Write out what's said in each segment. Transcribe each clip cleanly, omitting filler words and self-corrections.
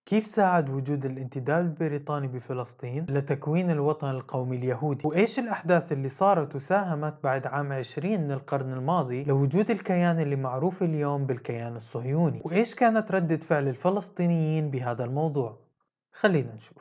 كيف ساعد وجود الانتداب البريطاني بفلسطين لتكوين الوطن القومي اليهودي؟ وإيش الأحداث اللي صارت وساهمت بعد عام 20 من القرن الماضي لوجود الكيان اللي معروف اليوم بالكيان الصهيوني؟ وإيش كانت ردة فعل الفلسطينيين بهذا الموضوع؟ خلينا نشوف.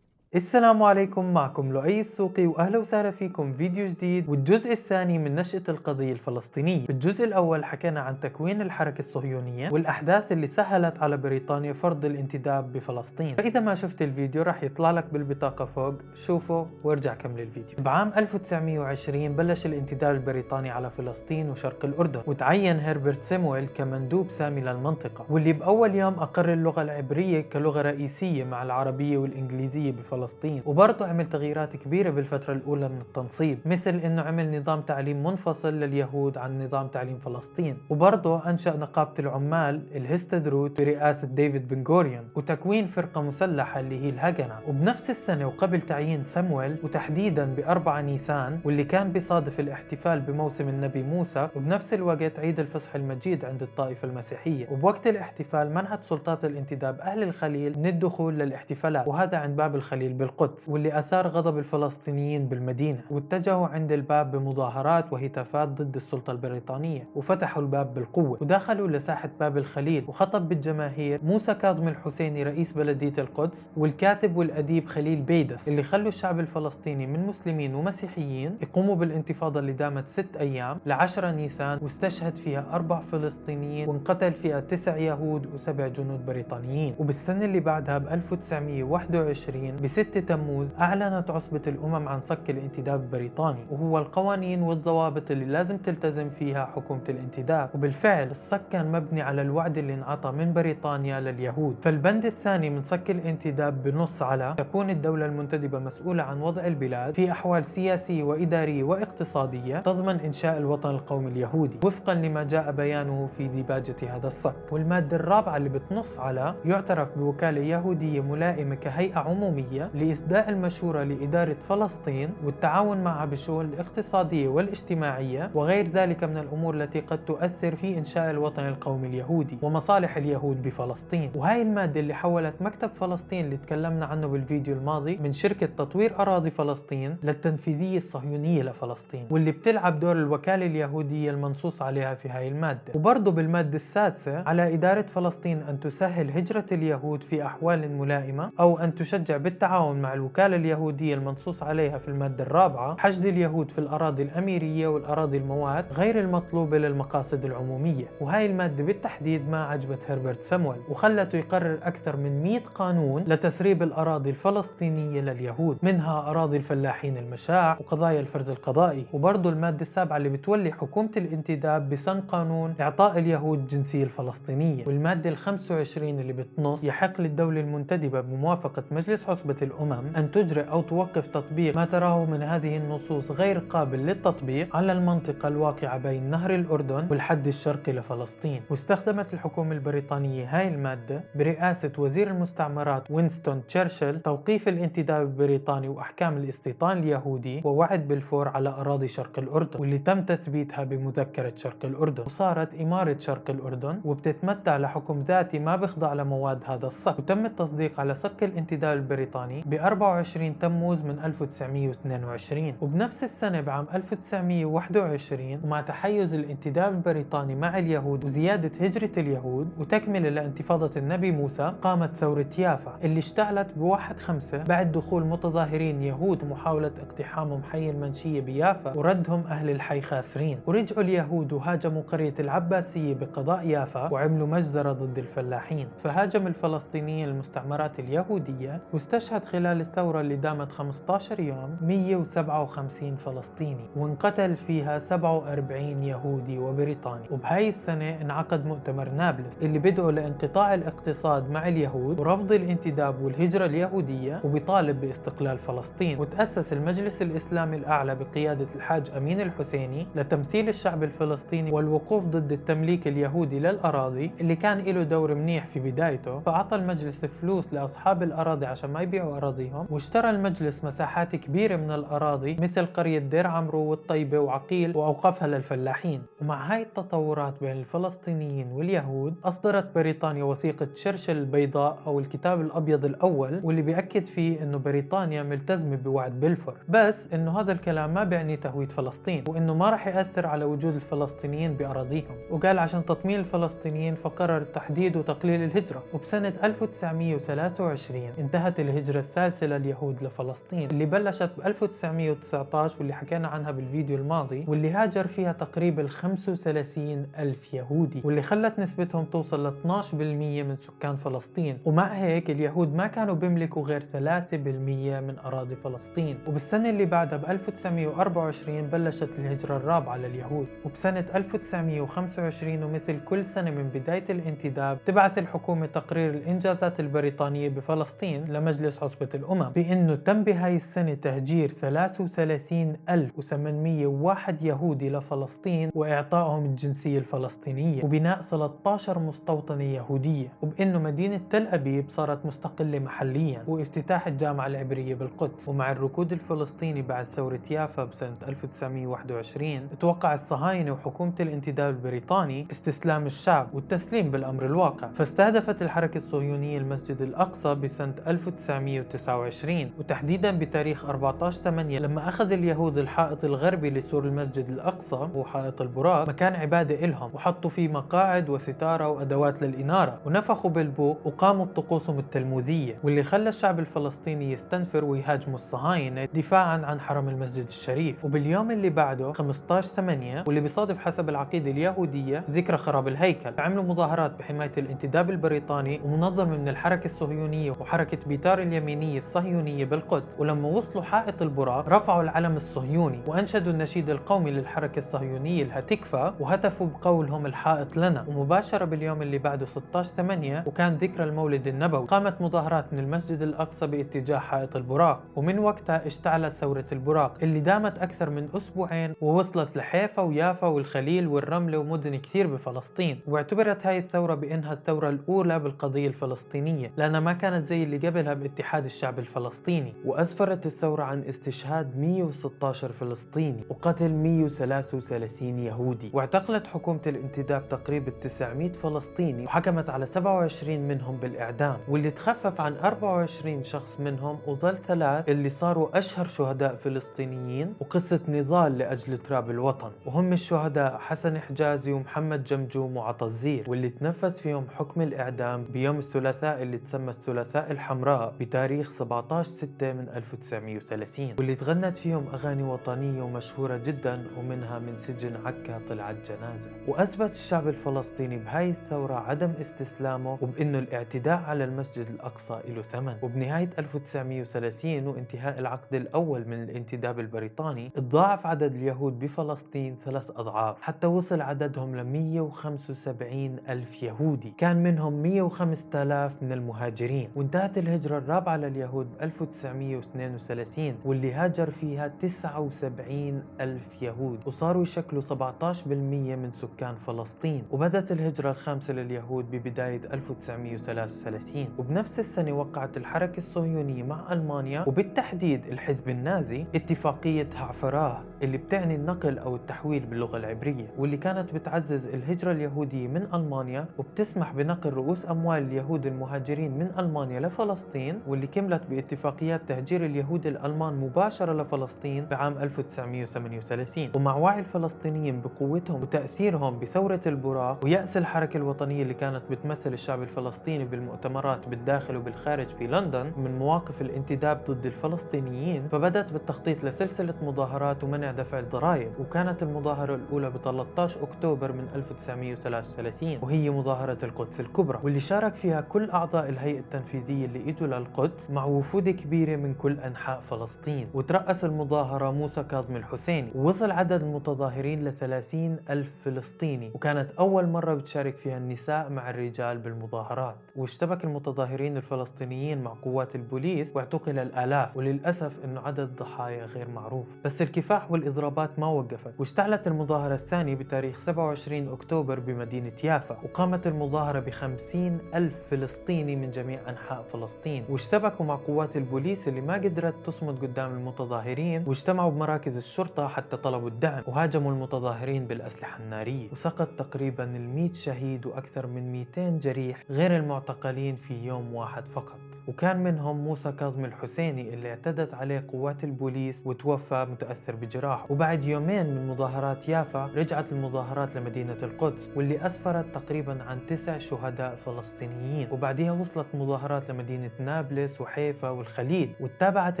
السلام عليكم، معكم لؤي السوقي وأهلا وسهلا فيكم فيديو جديد والجزء الثاني من نشأة القضية الفلسطينية. في الجزء الأول حكينا عن تكوين الحركة الصهيونية والأحداث اللي سهلت على بريطانيا فرض الانتداب بفلسطين. فإذا ما شفت الفيديو راح يطلع لك بالبطاقة فوق، شوفه وارجع كمل الفيديو. بعام 1920 بلش الانتداب البريطاني على فلسطين وشرق الأردن، وتعين هربرت سيمويل كمندوب سامي للمنطقة، واللي بأول يوم أقر اللغة العبرية كلغة رئيسية مع العربية والإنجليزية بفلسطين. وبرضه عمل تغييرات كبيرة بالفترة الأولى من التنصيب، مثل إنه عمل نظام تعليم منفصل لليهود عن نظام تعليم فلسطين، وبرضه أنشأ نقابة العمال الهستدروت برئاسة ديفيد بن غوريون، وتكوين فرقة مسلحة اللي هي الهجنة. وبنفس السنة وقبل تعيين سمويل، وتحديدا ب4 نيسان واللي كان بيصادف الاحتفال بموسم النبي موسى، وبنفس الوقت عيد الفصح المجيد عند الطائفة المسيحية، وبوقت الاحتفال منعت سلطات الانتداب أهل الخليل من الدخول للاحتفالات، وهذا عند باب الخليل بالقدس، واللي أثار غضب الفلسطينيين بالمدينة، واتجهوا عند الباب بمظاهرات وهتافات ضد السلطة البريطانية، وفتحوا الباب بالقوة ودخلوا لساحة باب الخليل، وخطب بالجماهير موسى كاظم الحسيني رئيس بلدية القدس والكاتب والأديب خليل بيدس، اللي خلوا الشعب الفلسطيني من مسلمين ومسيحيين يقوموا بالانتفاضة اللي دامت 6 أيام ل10 نيسان، واستشهد فيها 4 فلسطينيين وانقتل فيها 9 يهود و7 جنود بريطانيين. وبالسنة اللي بعدها ب 1921 ب6 تموز أعلنت عصبة الأمم عن صك الانتداب البريطاني، وهو القوانين والضوابط اللي لازم تلتزم فيها حكومة الانتداب. وبالفعل الصك كان مبني على الوعد اللي انعطى من بريطانيا لليهود. فالبند الثاني من صك الانتداب بنص على تكون الدولة المنتدبة مسؤولة عن وضع البلاد في أحوال سياسية وإدارية واقتصادية تضمن إنشاء الوطن القومي اليهودي وفقا لما جاء بيانه في ديباجة هذا الصك. والمادة الرابعة اللي بتنص على يعترف بوكالة يهودية ملائمة كهيئة عمومية لإسداء المشورة لإدارة فلسطين والتعاون معها بالشؤون الاقتصادية والاجتماعية وغير ذلك من الأمور التي قد تؤثر في إنشاء الوطن القومي اليهودي ومصالح اليهود بفلسطين. وهاي المادة اللي حولت مكتب فلسطين اللي تكلمنا عنه بالفيديو الماضي من شركة تطوير أراضي فلسطين للتنفيذية الصهيونية لفلسطين، واللي بتلعب دور الوكالة اليهودية المنصوص عليها في هاي المادة. وبرضه بالمادة السادسة على إدارة فلسطين أن تسهل هجرة اليهود في أحوال ملائمة، أو أن تشجع بالتعاون مع الوكالة اليهودية المنصوص عليها في المادة الرابعة حشد اليهود في الأراضي الأميرية والأراضي الموات غير المطلوبة للمقاصد العمومية. وهاي المادة بالتحديد ما عجبت هربرت سمويل وخلته يقرر أكثر من 100 قانون لتسريب الأراضي الفلسطينية لليهود، منها أراضي الفلاحين المشاع وقضايا الفرز القضائي. وبرضه المادة السابعة اللي بتولي حكومة الانتداب بسن قانون إعطاء اليهود الجنسية الفلسطينية. والمادة ال25 اللي بتنص يحق للدولة المنتدبة بموافقة مجلس عصبة الأمم أن تجري أو توقف تطبيق ما تراه من هذه النصوص غير قابل للتطبيق على المنطقة الواقعة بين نهر الأردن والحد الشرقي لفلسطين. واستخدمت الحكومة البريطانية هاي المادة برئاسة وزير المستعمرات وينستون تشرشل توقيف الانتداب البريطاني وأحكام الاستيطان اليهودي ووعد بلفور على أراضي شرق الأردن، واللي تم تثبيتها بمذكرة شرق الأردن، وصارت إمارة شرق الأردن وبتتمتع لحكم ذاتي ما بيخضع لمواد هذا الصك. وتم التصديق على صك الانتداب البريطاني ب 24 تموز من 1922. وبنفس السنة بعام 1921 ومع تحيز الانتداب البريطاني مع اليهود وزيادة هجرة اليهود وتكملة لانتفاضة النبي موسى، قامت ثورة يافا اللي اشتعلت ب1/5 بعد دخول متظاهرين يهود محاولة اقتحامهم حي المنشية بيافا وردهم أهل الحي خاسرين. ورجعوا اليهود وهاجموا قرية العباسية بقضاء يافا وعملوا مجزرة ضد الفلاحين. فهاجم الفلسطينيين المستعمرات اليهودية واستشهد استشهد خلال الثورة اللي دامت 15 يوم 157 فلسطيني، وانقتل فيها 47 يهودي وبريطاني. وبهاي السنة انعقد مؤتمر نابلس اللي بدأوا لانقطاع الاقتصاد مع اليهود ورفض الانتداب والهجرة اليهودية، وبيطالب باستقلال فلسطين. وتأسس المجلس الإسلامي الأعلى بقيادة الحاج أمين الحسيني لتمثيل الشعب الفلسطيني والوقوف ضد التمليك اليهودي للأراضي اللي كان له دور منيح في بدايته. فأعطى المجلس فلوس لأصحاب الأراضي عشان ما يبيعوا أراضيهم، واشترى المجلس مساحات كبيرة من الأراضي مثل قرية دير عمرو والطيبة وعقيل وأوقفها للفلاحين. ومع هاي التطورات بين الفلسطينيين واليهود أصدرت بريطانيا وثيقة شرشل البيضاء أو الكتاب الأبيض الأول، واللي بيأكد فيه إنه بريطانيا ملتزمة بوعد بلفور، بس إنه هذا الكلام ما بيعني تهويد فلسطين، وإنه ما راح يأثر على وجود الفلسطينيين بأراضيهم. وقال عشان تطمين الفلسطينيين فقرر تحديد وتقليل الهجرة. وبسنة 1923 انتهت الهجرة الثالثة لليهود لفلسطين اللي بلشت ب 1919 واللي حكينا عنها بالفيديو الماضي، واللي هاجر فيها تقريبا 35 ألف يهودي، واللي خلت نسبتهم توصل ل 12% من سكان فلسطين. ومع هيك اليهود ما كانوا بيملكوا غير 3% من أراضي فلسطين. وبالسنة اللي بعدها ب 1924 بلشت الهجرة الرابعة لليهود. وبسنة 1925 ومثل كل سنة من بداية الانتداب تبعث الحكومة تقرير الإنجازات البريطانية بفلسطين لمجلس عصبة الأمم بأنه تم بهاي السنة تهجير 33,801 يهودي لفلسطين وإعطائهم الجنسية الفلسطينية وبناء 13 مستوطنة يهودية، وبأنه مدينة تل أبيب صارت مستقلة محليا، وافتتاح الجامعة العبرية بالقدس. ومع الركود الفلسطيني بعد ثورة يافا بسنة 1921 توقع الصهاينة وحكومة الانتداب البريطاني استسلام الشعب والتسليم بالأمر الواقع، فاستهدفت الحركة الصهيونية المسجد الأقصى بسنة 1929 وتحديدا بتاريخ 14/8 لما أخذ اليهود الحائط الغربي لسور المسجد الأقصى وحائط البراق مكان عبادة إلهم، وحطوا فيه مقاعد وستارة وأدوات للإنارة ونفخوا بالبوق وقاموا بطقوسهم التلمودية، واللي خلى الشعب الفلسطيني يستنفر ويهاجموا الصهاينة دفاعا عن حرم المسجد الشريف. وباليوم اللي بعده 15/8 واللي بيصادف حسب العقيدة اليهودية ذكرى خراب الهيكل، عملوا مظاهرات بحماية الانتداب البريطاني ومنظمة من الحركة الصهيونية وحركة بيتار اليمينية الصهيونية بالقدس. ولما وصلوا حائط البراق رفعوا العلم الصهيوني وأنشدوا النشيد القومي للحركة الصهيونية الهتكفى وهتفوا بقولهم الحائط لنا. ومباشرة باليوم اللي بعده 16/8 وكان ذكرى المولد النبوي قامت مظاهرات من المسجد الأقصى باتجاه حائط البراق، ومن وقتها اشتعلت ثورة البراق اللي دامت أكثر من أسبوعين ووصلت لحيفا ويافا والخليل والرملة ومدن كثير بفلسطين. واعتبرت هاي الثورة بأنها الثورة الأولى بالقضية الفلسطينية لأنها ما كانت زي اللي قبلها باتحاد الشعب الفلسطيني. وأسفرت الثورة عن استشهاد 116 فلسطيني وقتل 133 يهودي، واعتقلت حكومة الانتداب تقريبا 900 فلسطيني وحكمت على 27 منهم بالإعدام، واللي تخفف عن 24 شخص منهم وظل 3 اللي صاروا أشهر شهداء فلسطينيين وقصة نضال لأجل تراب الوطن، وهم الشهداء حسن حجازي ومحمد جمجوم وعطزير، واللي تنفذ فيهم حكم الإعدام بيوم الثلاثاء اللي تسمى الثلاثاء الحمراء بتاريخ 17/6 من 1930، واللي تغنت فيهم أغاني وطنية ومشهورة جدا ومنها من سجن عكا طلعت جنازة. وأثبت الشعب الفلسطيني بهاي الثورة عدم استسلامه وبأنه الاعتداء على المسجد الأقصى له ثمن. وبنهاية 1930 وانتهاء العقد الأول من الانتداب البريطاني تضاعف عدد اليهود بفلسطين 3 أضعاف حتى وصل عددهم ل 175 ألف يهودي، كان منهم 105,000 من المهاجرين. وانتهت الهجرة الرابعة لليهود ب 1932 واللي هاجر فيها 79 ألف يهود وصاروا يشكلوا 17% من سكان فلسطين. وبدت الهجرة الخامسة لليهود ببداية 1933، وبنفس السنة وقعت الحركة الصهيونية مع ألمانيا وبالتحديد الحزب النازي اتفاقية هعفراه اللي بتعني النقل أو التحويل باللغة العبرية، واللي كانت بتعزز الهجرة اليهودية من ألمانيا وبتسمح بنقل رؤوس أموال اليهود المهاجرين من ألمانيا لفلسطين، واللي كملت باتفاقيات تهجير اليهود الألمان مباشرة لفلسطين بعام 1938. ومع وعي الفلسطينيين بقوتهم وتأثيرهم بثورة البراق ويأس الحركة الوطنية اللي كانت بتمثل الشعب الفلسطيني بالمؤتمرات بالداخل وبالخارج في لندن من مواقف الانتداب ضد الفلسطينيين، فبدأت بالتخطيط لسلسلة مظاهرات ومنع دفع الضرائب. وكانت المظاهرة الأولى ب 13 أكتوبر من 1933 وهي مظاهرة القدس الكبرى، واللي شارك فيها كل أعضاء الهيئة التنفيذية اللي إجوا للقدس القدس مع وفود كبيرة من كل أنحاء فلسطين. وترأس المظاهرة موسى كاظم الحسيني، ووصل عدد المتظاهرين ل 30 ألف فلسطيني، وكانت أول مرة بتشارك فيها النساء مع الرجال بالمظاهرات. واشتبك المتظاهرين الفلسطينيين مع قوات البوليس واعتقل الآلاف، وللأسف أنه عدد الضحايا غير معروف. بس الكفاح والإضرابات ما وقفت، واشتعلت المظاهرة الثانية بتاريخ 27 أكتوبر بمدينة يافا، وقامت المظاهرة ب50 ألف فلسطيني من جميع أنحاء فلسطين، واشتبكوا مع قوات البوليس اللي ما قدرت تصمد قدام المتظاهرين، واجتمعوا بمراكز الشرطة حتى طلبوا الدعم، وهاجموا المتظاهرين بالأسلحة النارية، وسقط تقريبا 100 شهيد وأكثر من 200 جريح غير المعتقلين في يوم واحد فقط. وكان منهم موسى كاظم الحسيني اللي اعتدت عليه قوات البوليس وتوفى متأثر بجراحه. وبعد يومين من مظاهرات يافا رجعت المظاهرات لمدينة القدس، واللي أسفرت تقريبا عن 9 شهداء فلسطينيين. وبعدها وصلت مظاهرات لمدينة نابلس وحيفا والخليل، واتبعت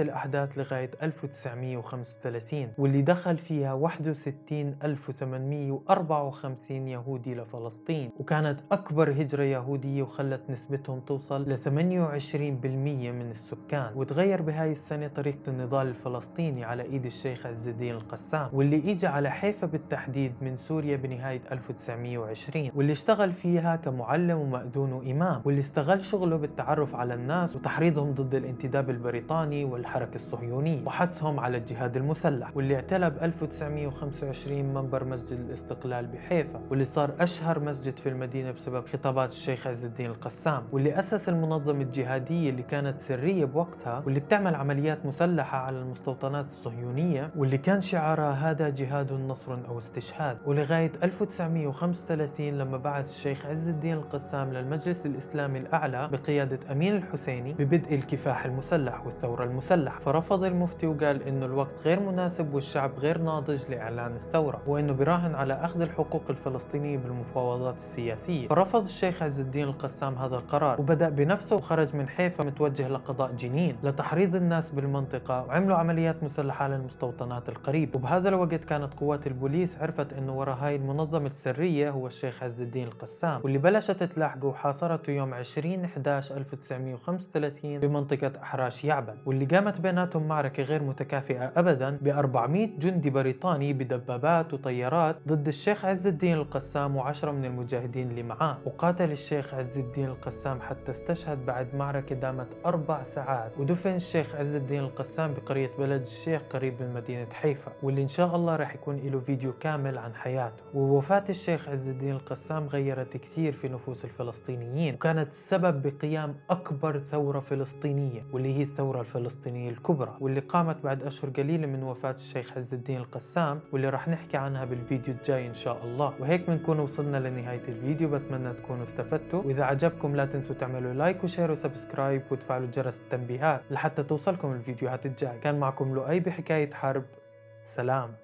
الأحداث لغاية 1935 واللي دخل فيها 61854 يهودي لفلسطين، وكانت أكبر هجرة يهودية وخلت نسبتهم توصل ل 28% من السكان. وتغير بهاي السنة طريقة النضال الفلسطيني على إيد الشيخ عز الدين القسام، واللي إجا على حيفا بالتحديد من سوريا بنهاية 1920، واللي اشتغل فيها كمعلم ومأذون وإمام، واللي استغل شغله بالتعرف على الناس وتحريضهم ضد الانتداب البريطاني والحركة الصهيونية وحثهم على الجهاد المسلح، واللي اعتلى ب 1925 منبر مسجد الاستقلال بحيفا، واللي صار أشهر مسجد في المدينة بسبب خطابات الشيخ عز الدين القسام، واللي أسس المنظمة الجهادية اللي كانت سرية بوقتها واللي بتعمل عمليات مسلحة على المستوطنات الصهيونية، واللي كان شعارها هذا جهاد نصر أو استشهاد. ولغاية 1935 لما بعث الشيخ عز الدين القسام للمجلس الإسلامي الأعلى بقيادة أمين الحسيني ببدء الكفاح المسلح والثورة المسلحة، فرفض المفتي وقال إنه الوقت غير مناسب والشعب غير ناضج لإعلان الثورة، وإنه براهن على أخذ الحقوق الفلسطينية بالمفاوضات السياسية. فرفض الشيخ عز الدين القسام هذا القرار، وبدأ بنفسه وخرج من حيفا متوجه لقضاء جنين لتحريض الناس بالمنطقة، وعملوا عمليات مسلحة على المستوطنات القريبة. وبهذا الوقت كانت قوات البوليس عرفت إنه وراء هاي المنظمة السرية هو الشيخ عز الدين القسام، واللي بلشت تلاحقه وحاصرته يوم 20/11/1935 بمنطقة أحراش يعبد، واللي قامت بيناتهم معركة غير متكافئة أبدا ب 400 جندي بريطاني بدبابات وطيارات ضد الشيخ عز الدين القسام و10 من المجاهدين اللي معاه. وقاتل الشيخ عز الدين القسام حتى استشهد بعد معركة دامت 4 ساعات، ودفن الشيخ عز الدين القسام بقرية بلد الشيخ قريب من مدينة حيفا، واللي إن شاء الله راح يكون له فيديو كامل عن حياته. ووفاة الشيخ عز الدين القسام غيرت كثير في نفوس الفلسطينيين، وكانت السبب بقيام أكبر ثورة فلسطينية واللي هي الثورة الفلسطينية الكبرى، واللي قامت بعد أشهر قليلة من وفاة الشيخ عز الدين القسام، واللي راح نحكي عنها بالفيديو الجاي إن شاء الله. وهيك بنكون وصلنا لنهاية الفيديو، بتمنى تكونوا استفدتوا، وإذا عجبكم لا تنسوا تعملوا لايك وشير وسبسكرايب وتفعلوا جرس التنبيهات لحتى توصلكم الفيديوهات الجاي. كان معكم لؤي بحكاية حرب. سلام.